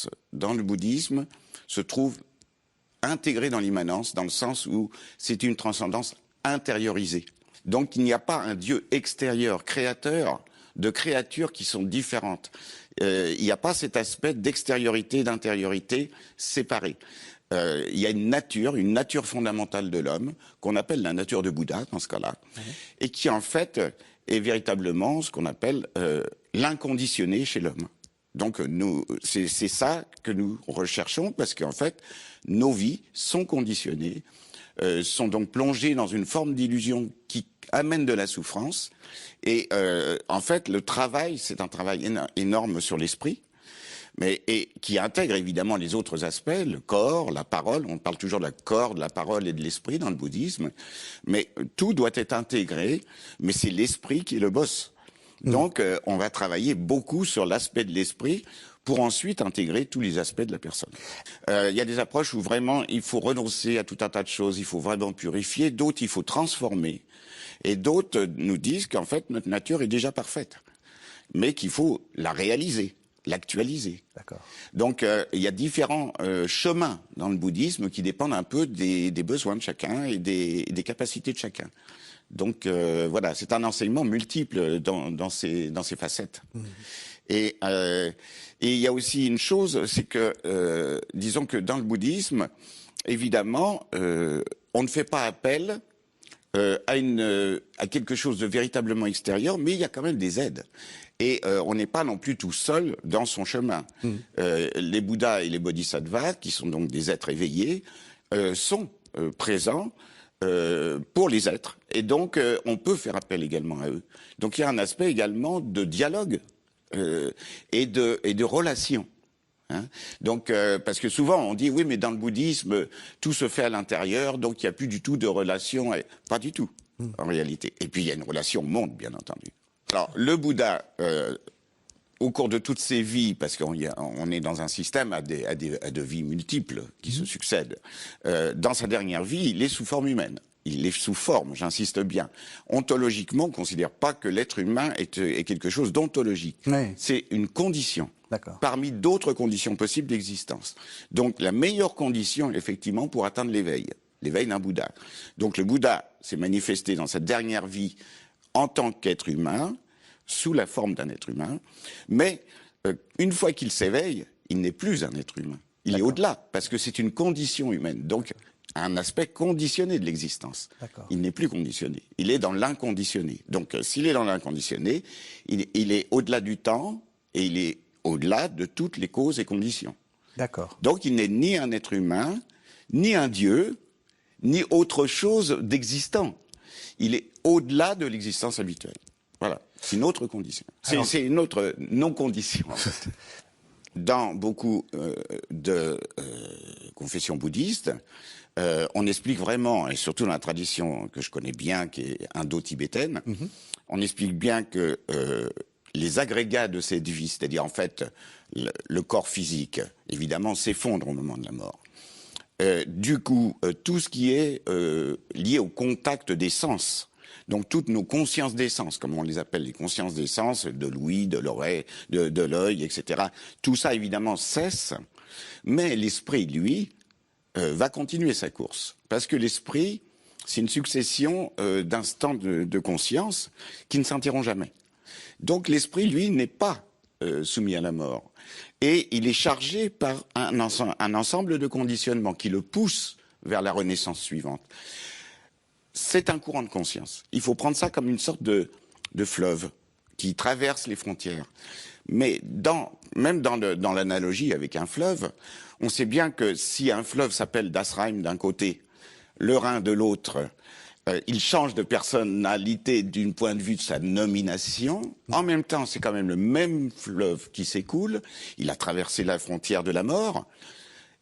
transcendance dans le bouddhisme se trouve intégrée dans l'immanence, dans le sens où c'est une transcendance intériorisée. Donc il n'y a pas un Dieu extérieur, créateur, de créatures qui sont différentes. Il n'y a pas cet aspect d'extériorité, d'intériorité séparée. Il y a une nature fondamentale de l'homme, qu'on appelle la nature de Bouddha, dans ce cas-là, et qui en fait est véritablement ce qu'on appelle l'inconditionné chez l'homme. Donc nous, c'est ça que nous recherchons, parce qu'en fait, nos vies sont conditionnées, sont donc plongées dans une forme d'illusion qui amène de la souffrance. Et en fait, le travail, c'est un travail énorme sur l'esprit, et qui intègre évidemment les autres aspects, le corps, la parole. On parle toujours de la corps, de la parole et de l'esprit dans le bouddhisme, mais tout doit être intégré, mais c'est l'esprit qui est le boss. Donc on va travailler beaucoup sur l'aspect de l'esprit pour ensuite intégrer tous les aspects de la personne. Il y a des approches où vraiment il faut renoncer à tout un tas de choses, il faut vraiment purifier, d'autres il faut transformer, et d'autres nous disent qu'en fait notre nature est déjà parfaite, mais qu'il faut la réaliser, l'actualiser. D'accord. Donc il y a différents chemins dans le bouddhisme qui dépendent un peu des besoins de chacun et des capacités de chacun. Donc voilà, c'est un enseignement multiple dans ses facettes. Et il y a aussi une chose, c'est que disons que dans le bouddhisme, évidemment, on ne fait pas appel à quelque chose de véritablement extérieur, mais il y a quand même des aides. Et on n'est pas non plus tout seul dans son chemin. Les Bouddhas et les Bodhisattvas, qui sont donc des êtres éveillés, sont présents pour les êtres. Et donc, on peut faire appel également à eux. Donc, il y a un aspect également de dialogue et de relation. Hein. Donc, parce que souvent, on dit, oui, mais dans le bouddhisme, tout se fait à l'intérieur, donc il n'y a plus du tout de relation. Pas du tout, en réalité. Et puis, il y a une relation au monde, bien entendu. Alors, le Bouddha, au cours de toutes ses vies, parce qu'on est dans un système à de vies multiples qui se succèdent, dans sa dernière vie, il est sous forme humaine. Il est sous forme, j'insiste bien. Ontologiquement, on ne considère pas que l'être humain est quelque chose d'ontologique. Oui. C'est une condition, parmi d'autres conditions possibles d'existence. Donc la meilleure condition, effectivement, pour atteindre l'éveil d'un Bouddha. Donc le Bouddha s'est manifesté dans sa dernière vie en tant qu'être humain, sous la forme d'un être humain, mais une fois qu'il s'éveille, il n'est plus un être humain. Il est au-delà, parce que c'est une condition humaine. Donc un aspect conditionné de l'existence. Il n'est plus conditionné. Il est dans l'inconditionné. Donc, s'il est dans l'inconditionné, il est au-delà du temps et il est au-delà de toutes les causes et conditions. D'accord. Donc, il n'est ni un être humain, ni un dieu, ni autre chose d'existant. Il est au-delà de l'existence habituelle. Voilà. C'est une autre condition. C'est une autre non-condition, en fait. Dans beaucoup de confessions bouddhistes, on explique vraiment, et surtout dans la tradition que je connais bien, qui est indo-tibétaine, on explique bien que les agrégats de cette vie, c'est-à-dire en fait le corps physique, évidemment, s'effondre au moment de la mort. Du coup, tout ce qui est lié au contact des sens, donc toutes nos consciences des sens, comme on les appelle, les consciences des sens, de l'ouïe, de l'oreille, de l'œil, etc., tout ça évidemment cesse, mais l'esprit, lui, va continuer sa course. Parce que l'esprit, c'est une succession d'instants de conscience qui ne s'interrompt jamais. Donc l'esprit, lui, n'est pas soumis à la mort. Et il est chargé par un ensemble de conditionnements qui le poussent vers la renaissance suivante. C'est un courant de conscience. Il faut prendre ça comme une sorte de fleuve qui traverse les frontières. Mais même dans l'analogie avec un fleuve, on sait bien que si un fleuve s'appelle Das Rhein d'un côté, le Rhin de l'autre, il change de personnalité d'un point de vue de sa nomination. En même temps, c'est quand même le même fleuve qui s'écoule. Il a traversé la frontière de la mort.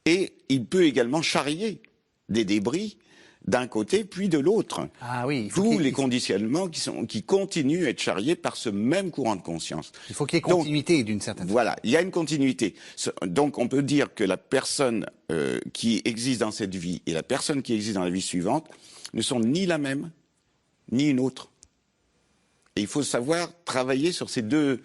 Et il peut également charrier des débris d'un côté puis de l'autre. Ah oui, D'où les conditionnements qui continuent à être charriés par ce même courant de conscience. Il faut qu'il y ait continuité d'une certaine façon. Voilà, il y a une continuité. Donc on peut dire que la personne qui existe dans cette vie et la personne qui existe dans la vie suivante ne sont ni la même, ni une autre. Et il faut savoir travailler sur ces deux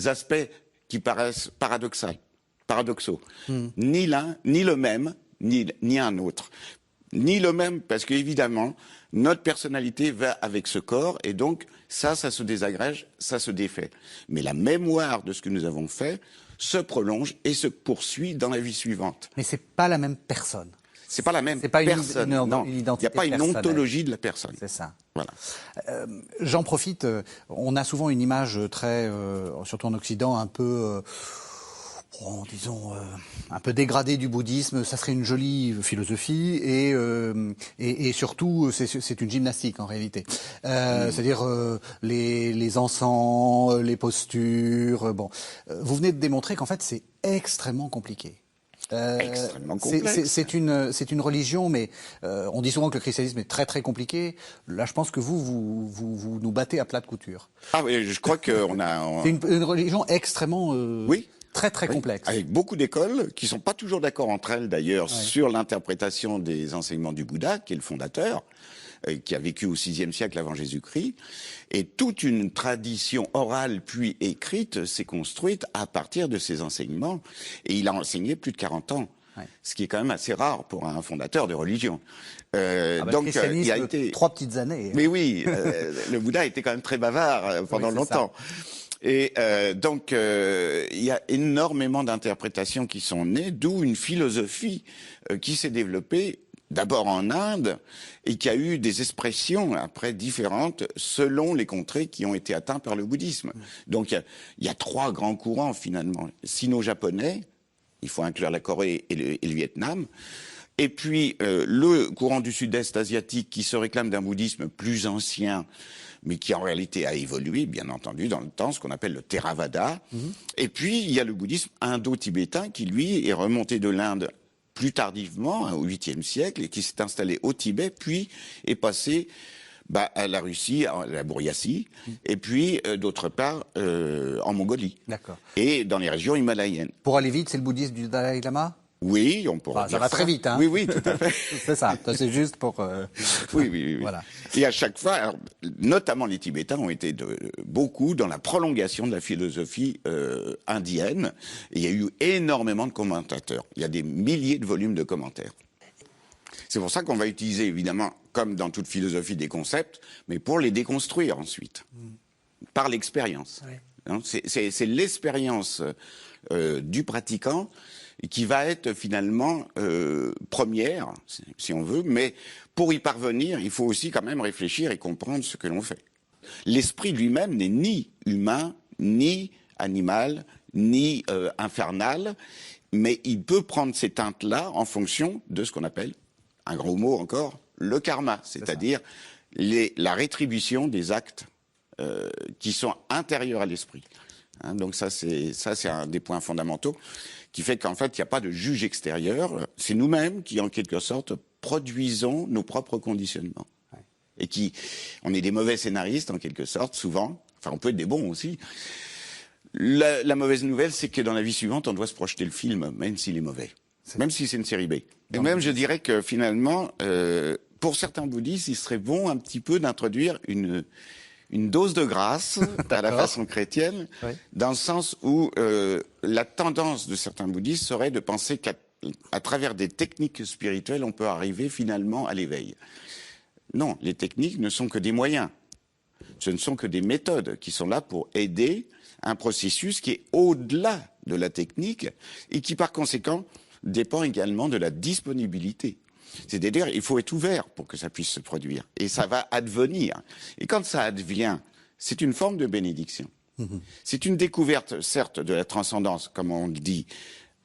aspects qui paraissent paradoxaux. paradoxaux. Ni l'un, ni le même, ni un autre. Ni le même, parce qu'évidemment, notre personnalité va avec ce corps, et donc ça se désagrège, ça se défait. Mais la mémoire de ce que nous avons fait se prolonge et se poursuit dans la vie suivante. Mais c'est pas la même personne. C'est pas la même pas personne. Non, il n'y a pas une ontologie de la personne. C'est ça. Voilà. J'en profite. On a souvent une image très, surtout en Occident, un peu, disons, un peu dégradée du bouddhisme. Ça serait une jolie philosophie et surtout, c'est une gymnastique en réalité. C'est-à-dire les encens, les postures. Bon, vous venez de démontrer qu'en fait, c'est extrêmement compliqué. Extrêmement complexe. C'est une religion, mais on dit souvent que le christianisme est très très compliqué. Là, je pense que vous nous battez à plat de couture. Ah oui, je crois qu'on a... C'est une religion extrêmement oui. Très très complexe. Avec beaucoup d'écoles qui sont pas toujours d'accord entre elles d'ailleurs sur l'interprétation des enseignements du Bouddha, qui est le fondateur, qui a vécu au VIe siècle avant Jésus-Christ. Et toute une tradition orale puis écrite s'est construite à partir de ces enseignements. Et il a enseigné plus de 40 ans. Ce qui est quand même assez rare pour un fondateur de religion. Donc, il a été 3 petites années. Mais oui, le Bouddha était quand même très bavard pendant longtemps. Et donc, il y a énormément d'interprétations qui sont nées, d'où une philosophie qui s'est développée d'abord en Inde et qui a eu des expressions après différentes selon les contrées qui ont été atteintes par le bouddhisme. Donc, il y a 3 grands courants finalement. Sino-japonais, il faut inclure la Corée et le Vietnam. Et puis, le courant du sud-est asiatique qui se réclame d'un bouddhisme plus ancien, mais qui en réalité a évolué, bien entendu, dans le temps, ce qu'on appelle le Theravada. Et puis, il y a le bouddhisme indo-tibétain qui, lui, est remonté de l'Inde plus tardivement, au 8e siècle, et qui s'est installé au Tibet, puis est passé à la Russie, à la Bouriatie, et puis, d'autre part, en Mongolie. D'accord. Et dans les régions himalayennes. Pour aller vite, c'est le bouddhisme du Dalai Lama ? Oui, on pourrait dire ça va très vite, hein. Oui, tout à fait. C'est ça, c'est juste pour... Oui. Voilà. Et à chaque fois, alors, notamment les Tibétains ont été beaucoup dans la prolongation de la philosophie indienne. Et il y a eu énormément de commentateurs. Il y a des milliers de volumes de commentaires. C'est pour ça qu'on va utiliser, évidemment, comme dans toute philosophie, des concepts, mais pour les déconstruire ensuite, par l'expérience. Hein, c'est l'expérience du pratiquant qui va être finalement première, si on veut, mais pour y parvenir, il faut aussi quand même réfléchir et comprendre ce que l'on fait. L'esprit lui-même n'est ni humain, ni animal, ni infernal, mais il peut prendre ces teintes-là en fonction de ce qu'on appelle, un gros mot encore, le karma, c'est-à-dire la rétribution des actes qui sont intérieurs à l'esprit. Hein, donc ça c'est un des points fondamentaux qui fait qu'en fait il n'y a pas de juge extérieur, c'est nous-mêmes qui en quelque sorte produisons nos propres conditionnements. Et on est des mauvais scénaristes en quelque sorte souvent, enfin on peut être des bons aussi. La mauvaise nouvelle c'est que dans la vie suivante on doit se projeter le film même s'il est mauvais, même si c'est une série B. Et même je dirais que finalement pour certains bouddhistes il serait bon un petit peu d'introduire une dose de grâce à la façon chrétienne, dans le sens où la tendance de certains bouddhistes serait de penser qu'à travers des techniques spirituelles, on peut arriver finalement à l'éveil. Non, les techniques ne sont que des moyens. Ce ne sont que des méthodes qui sont là pour aider un processus qui est au-delà de la technique et qui, par conséquent, dépend également de la disponibilité. C'est-à-dire, il faut être ouvert pour que ça puisse se produire. Et ça va advenir. Et quand ça advient, c'est une forme de bénédiction. C'est une découverte, certes, de la transcendance, comme on le dit,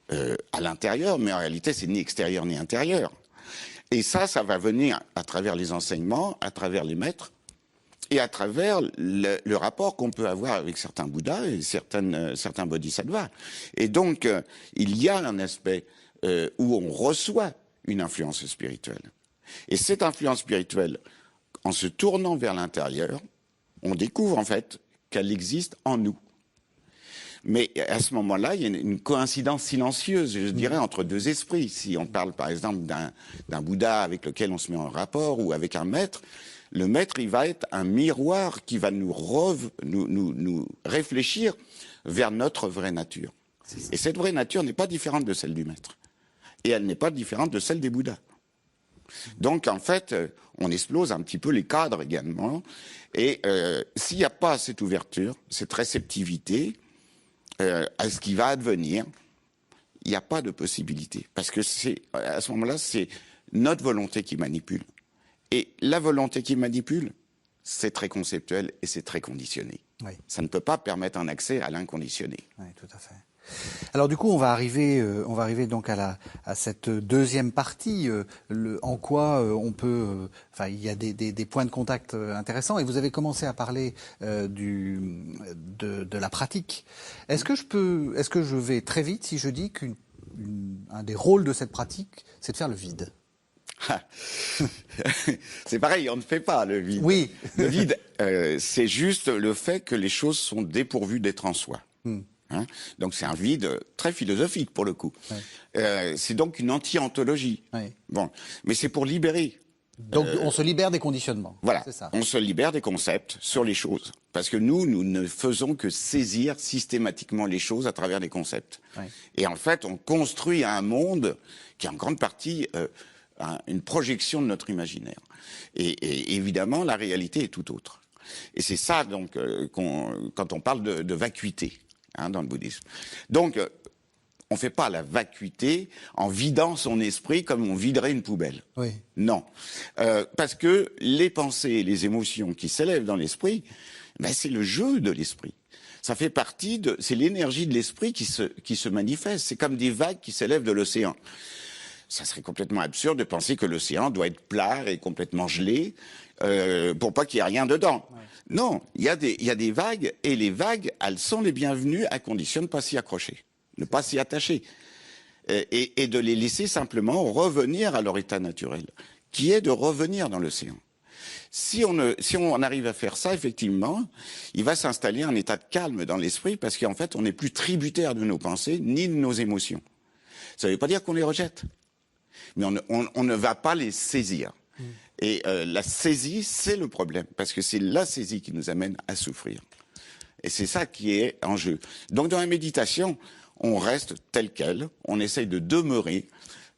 à l'intérieur, mais en réalité, c'est ni extérieur ni intérieur. Et ça va venir à travers les enseignements, à travers les maîtres, et à travers le rapport qu'on peut avoir avec certains Bouddhas et certains Bodhisattvas. Et donc, il y a un aspect où on reçoit une influence spirituelle. Et cette influence spirituelle, en se tournant vers l'intérieur, on découvre en fait qu'elle existe en nous. Mais à ce moment-là, il y a une coïncidence silencieuse, je dirais, entre deux esprits. Si on parle par exemple d'un Bouddha avec lequel on se met en rapport ou avec un maître, le maître, il va être un miroir qui va nous réfléchir vers notre vraie nature. Et cette vraie nature n'est pas différente de celle du maître. Et elle n'est pas différente de celle des Bouddhas. Donc, en fait, on explose un petit peu les cadres également. Et s'il n'y a pas cette ouverture, cette réceptivité à ce qui va advenir, il n'y a pas de possibilité. Parce que à ce moment-là, c'est notre volonté qui manipule. Et la volonté qui manipule, c'est très conceptuel et c'est très conditionné. Oui. Ça ne peut pas permettre un accès à l'inconditionné. Oui, tout à fait. Alors du coup, on va arriver donc à cette deuxième partie. En quoi on peut, enfin, il y a des points de contact intéressants. Et vous avez commencé à parler de la pratique. Est-ce que je vais très vite si je dis qu'un des rôles de cette pratique, c'est de faire le vide? C'est pareil, on ne fait pas le vide. Oui. Le vide, c'est juste le fait que les choses sont dépourvues d'être en soi. Hein, donc c'est un vide très philosophique pour le coup. Ouais. C'est donc une anti-ontologie. Ouais. Bon, mais c'est pour libérer. Donc on se libère des conditionnements. Voilà, c'est ça. On se libère des concepts sur les choses. Parce que nous ne faisons que saisir systématiquement les choses à travers des concepts. Ouais. Et en fait, on construit un monde qui est en grande partie une projection de notre imaginaire. Et évidemment, la réalité est tout autre. Et c'est ça donc quand on parle de vacuité. Hein, dans le bouddhisme. Donc, on ne fait pas la vacuité en vidant son esprit comme on viderait une poubelle. Oui. Non. Parce que les pensées et les émotions qui s'élèvent dans l'esprit, ben, c'est le jeu de l'esprit. Ça fait partie c'est l'énergie de l'esprit qui se manifeste. C'est comme des vagues qui s'élèvent de l'océan. Ça serait complètement absurde de penser que l'océan doit être plat et complètement gelé pour pas qu'il y ait rien dedans. Ouais. Non, il y a des vagues, et les vagues, elles sont les bienvenues à condition de ne pas s'y accrocher, ne pas s'y attacher, et de les laisser simplement revenir à leur état naturel, qui est de revenir dans l'océan. Si on arrive à faire ça, effectivement, il va s'installer un état de calme dans l'esprit, parce qu'en fait, on n'est plus tributaire de nos pensées, ni de nos émotions. Ça ne veut pas dire qu'on les rejette, mais on ne va pas les saisir. Et la saisie, c'est le problème, parce que c'est la saisie qui nous amène à souffrir. Et c'est ça qui est en jeu. Donc dans la méditation, on reste tel quel, on essaye de demeurer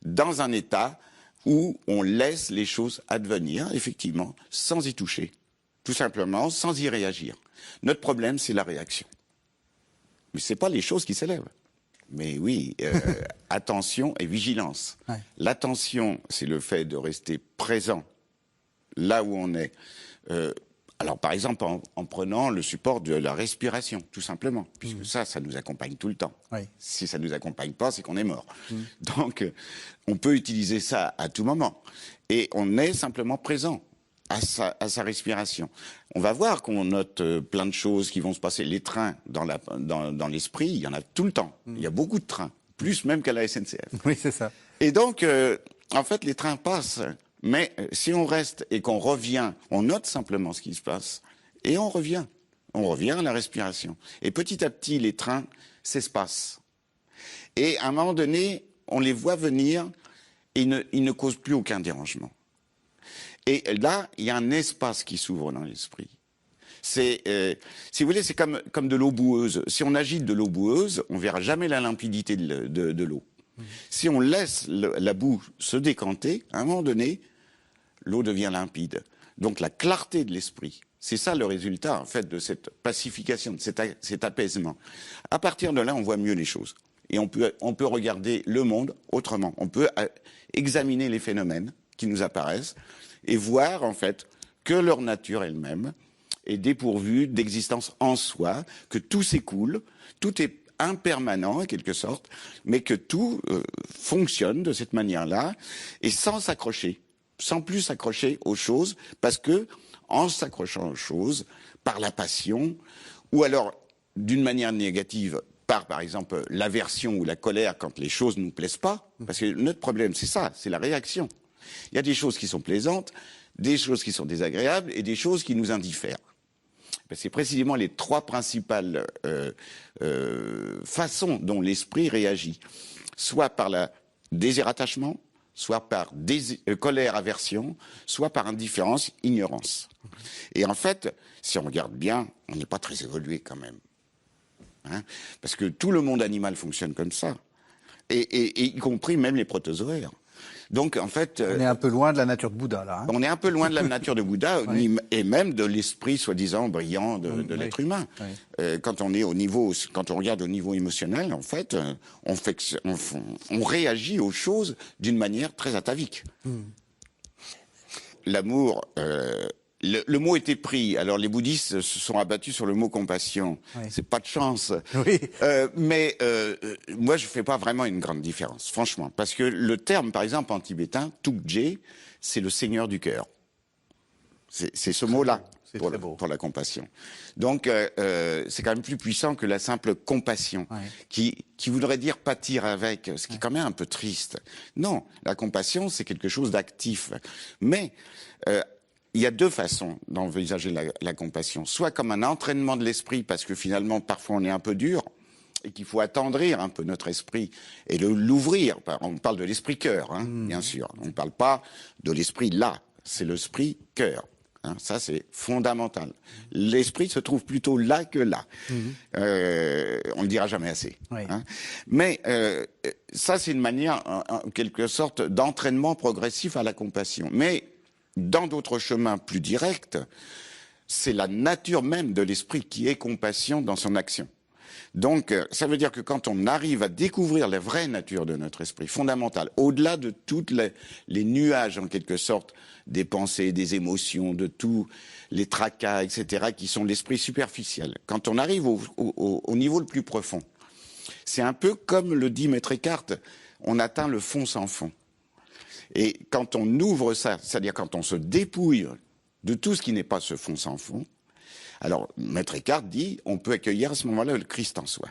dans un état où on laisse les choses advenir, effectivement, sans y toucher, tout simplement, sans y réagir. Notre problème, c'est la réaction. Mais ce n'est pas les choses qui s'élèvent. Mais oui, attention et vigilance. Ouais. L'attention, c'est le fait de rester présent là où on est. Alors, par exemple, en prenant le support de la respiration, tout simplement, puisque ça nous accompagne tout le temps. Oui. Si ça ne nous accompagne pas, c'est qu'on est mort. Donc, on peut utiliser ça à tout moment. Et on est simplement présent à sa respiration. On va voir qu'on note plein de choses qui vont se passer. Les trains dans l'esprit, il y en a tout le temps. Il y a beaucoup de trains, plus même qu'à la SNCF. Oui, c'est ça. Et donc, en fait, les trains passent. Mais si on reste et qu'on revient, on note simplement ce qui se passe. Et on revient. On revient à la respiration. Et petit à petit, les trains s'espacent. Et à un moment donné, on les voit venir et ils ne causent plus aucun dérangement. Et là, il y a un espace qui s'ouvre dans l'esprit. Si vous voulez, c'est comme de l'eau boueuse. Si on agite de l'eau boueuse, on verra jamais la limpidité de l'eau. Si on laisse la boue se décanter, à un moment donné, l'eau devient limpide. Donc la clarté de l'esprit, c'est ça le résultat, en fait, de cette pacification, de cet apaisement. À partir de là, on voit mieux les choses. Et on peut regarder le monde autrement. On peut examiner les phénomènes qui nous apparaissent et voir, en fait, que leur nature elle-même est dépourvue d'existence en soi, que tout s'écoule, tout est impermanent, en quelque sorte, mais que tout fonctionne de cette manière-là, et sans s'accrocher, sans plus s'accrocher aux choses, parce que, en s'accrochant aux choses, par la passion, ou alors, d'une manière négative, par exemple, l'aversion ou la colère quand les choses ne nous plaisent pas, parce que notre problème, c'est ça, c'est la réaction. Il y a des choses qui sont plaisantes, des choses qui sont désagréables, et des choses qui nous indiffèrent. C'est précisément les trois principales façons dont l'esprit réagit. Soit par le désir-attachement, soit par colère-aversion, soit par indifférence, ignorance. Et en fait, si on regarde bien, on n'est pas très évolué quand même. hein, parce que tout le monde animal fonctionne comme ça, et y compris même les protozoaires. Donc, en fait... on est un peu loin de la nature de Bouddha, là. Hein. On est un peu loin de la nature de Bouddha, et même de l'esprit soi-disant brillant de l'être humain. Quand on regarde au niveau émotionnel, en fait, on réagit aux choses d'une manière très atavique. L'amour... Le mot était pris. Alors les bouddhistes se sont abattus sur le mot compassion. C'est pas de chance. Mais moi, je fais pas vraiment une grande différence, franchement, parce que le terme, par exemple, en tibétain, Tukje, c'est le seigneur du cœur. C'est ce mot-là pour la compassion. Donc c'est quand même plus puissant que la simple compassion, qui voudrait dire pâtir avec, ce qui est quand même un peu triste. Non, la compassion, c'est quelque chose d'actif. Mais il y a deux façons d'envisager la compassion. Soit comme un entraînement de l'esprit, parce que finalement, parfois, on est un peu dur, et qu'il faut attendrir un peu notre esprit et l'ouvrir. On parle de l'esprit-cœur, hein, bien sûr. On ne parle pas de l'esprit là, c'est l'esprit cœur. Hein, ça, c'est fondamental. L'esprit se trouve plutôt là que là. On ne le dira jamais assez. Hein. Mais ça, c'est une manière, en quelque sorte, d'entraînement progressif à la compassion. Mais dans d'autres chemins plus directs, c'est la nature même de l'esprit qui est compassion dans son action. Donc, ça veut dire que quand on arrive à découvrir la vraie nature de notre esprit, fondamentale, au-delà de toutes les nuages, en quelque sorte, des pensées, des émotions, de tous les tracas, etc., qui sont l'esprit superficiel, quand on arrive au niveau le plus profond, c'est un peu comme le dit Maître Eckhart, on atteint le fond sans fond. Et quand on ouvre ça, c'est-à-dire quand on se dépouille de tout ce qui n'est pas ce fond sans fond, alors Maître Eckhart dit on peut accueillir à ce moment-là le Christ en soi.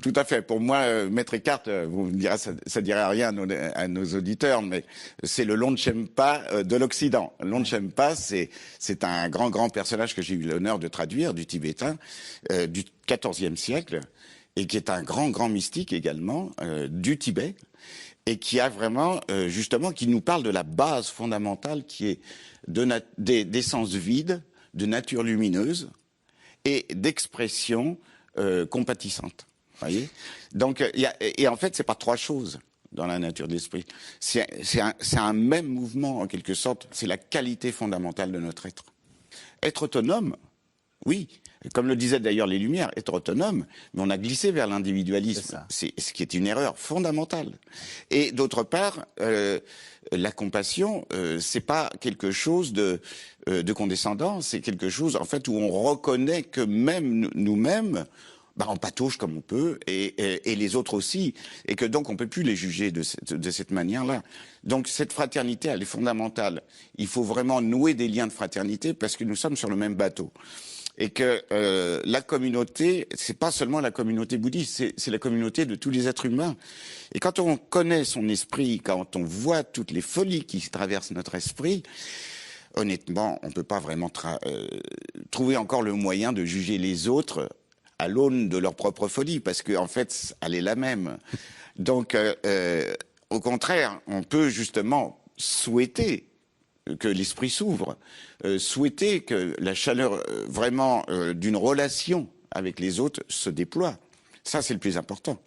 Tout à fait. Pour moi, Maître Eckhart, vous me direz, ça dirait rien à nos auditeurs, mais c'est le Longchenpa de l'Occident. Longchenpa, c'est un grand personnage que j'ai eu l'honneur de traduire du tibétain du XIVe siècle, et qui est un grand mystique également du Tibet, et qui a vraiment, justement, qui nous parle de la base fondamentale qui est d'essence vide, de nature lumineuse et d'expression compatissante. Voyez. Donc, et en fait, c'est pas trois choses dans la nature de l'esprit. C'est un même mouvement, en quelque sorte. C'est la qualité fondamentale de notre être. Être autonome, oui. Comme le disaient d'ailleurs les Lumières, être autonome, mais on a glissé vers l'individualisme. C'est ce qui est une erreur fondamentale. Et d'autre part, la compassion, c'est pas quelque chose de condescendant, c'est quelque chose en fait où on reconnaît que même nous-mêmes, on patauge comme on peut, et les autres aussi, et que donc on peut plus les juger de cette manière-là. Donc cette fraternité, elle est fondamentale. Il faut vraiment nouer des liens de fraternité parce que nous sommes sur le même bateau. Et que la communauté, c'est pas seulement la communauté bouddhiste, c'est la communauté de tous les êtres humains. Et quand on connaît son esprit, quand on voit toutes les folies qui traversent notre esprit, honnêtement, on peut pas vraiment trouver encore le moyen de juger les autres à l'aune de leur propre folie, parce que en fait, elle est la même. Donc, au contraire, on peut justement souhaiter que l'esprit s'ouvre, souhaiter que la chaleur vraiment d'une relation avec les autres se déploie. Ça, c'est le plus important.